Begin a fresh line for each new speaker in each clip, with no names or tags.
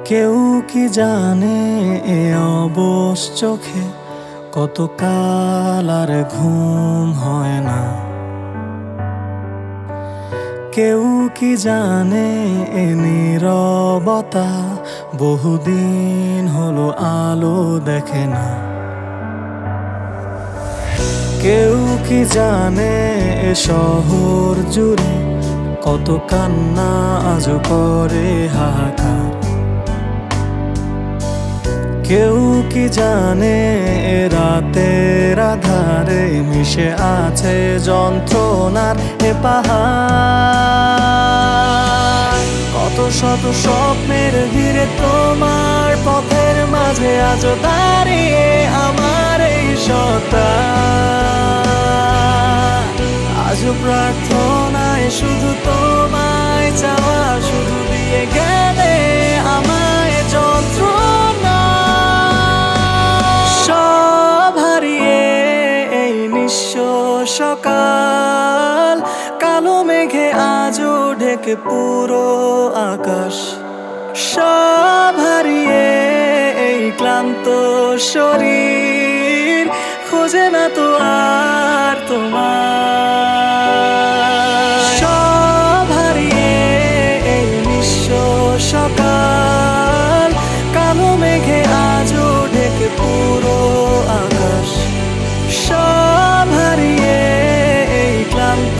কেউ কি জানে এ অবশ চোখে কত কাল আর ঘুম হয় না। কেউ কি জানে এ নীরবতা বহুদিন হলো আলো দেখে না। কেউ কি জানে এ শহর জুড়ে কত কান্না আজ করে হাহাকার। কেউ কি জানে এ রাতের আধারে মিশে আছে যন্ত্রণার এ পাহাড়। কত শত স্বপ্নের ভিড়ে তোমার পথের মাঝে আজ দাঁড়িয়ে আমার এই সত্তা। আজ প্রার্থনায় শুধু তোমায় চাওয়া, শুধু দিয়ে গেলে আমায় যন্ত্রণা। সব হারিয়ে এই নিঃস্ব সকাল, কালো মেঘে আজও ঢেকে পুরো আকাশ। সব হারিয়ে এই ক্লান্ত শরীর খোঁজে না তো আর তোমার। সব হারিয়ে এই নিঃস্ব সকাল, কালো মেঘে আজও ঢেকে পুরো আকাশ। সব হারিয়ে এই ক্লান্ত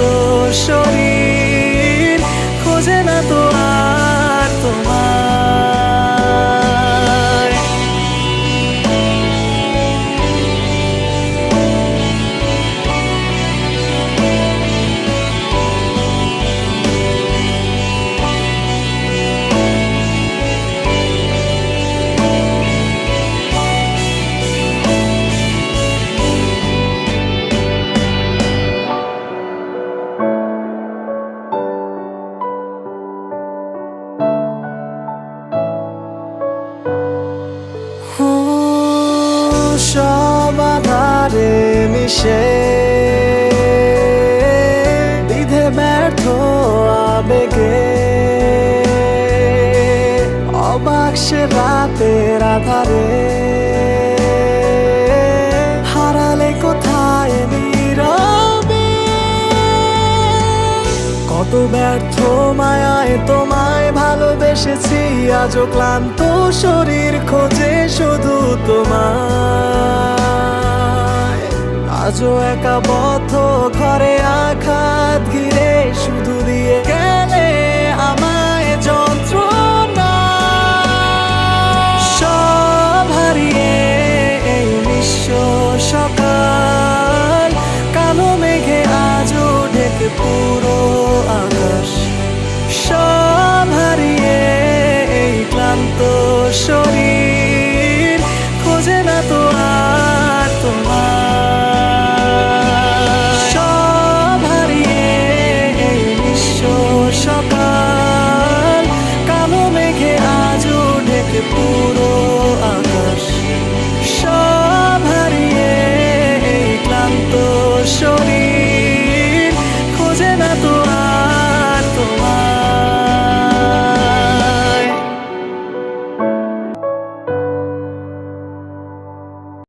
শরীর খোঁজে না তো আর তোমার। সব আধারে মিশে বিধে ব্যর্থ আবেগে অবাক সে রাতের আধারে হারালে কোথায় নীরবে। কত ব্যর্থ মায়ায় তোমায় ভালোবেসেছি, আজও ক্লান্ত শরীর খোঁজে শুধু তোমায়। আজও একা বদ্ধ ঘরে আঘাত ঘিরে শুধু দিয়ে গেলে আমায় যন্ত্রণা। সব হারিয়ে এই নিঃস্ব সকাল, কালো মেঘে আজও ঢেকে পুরো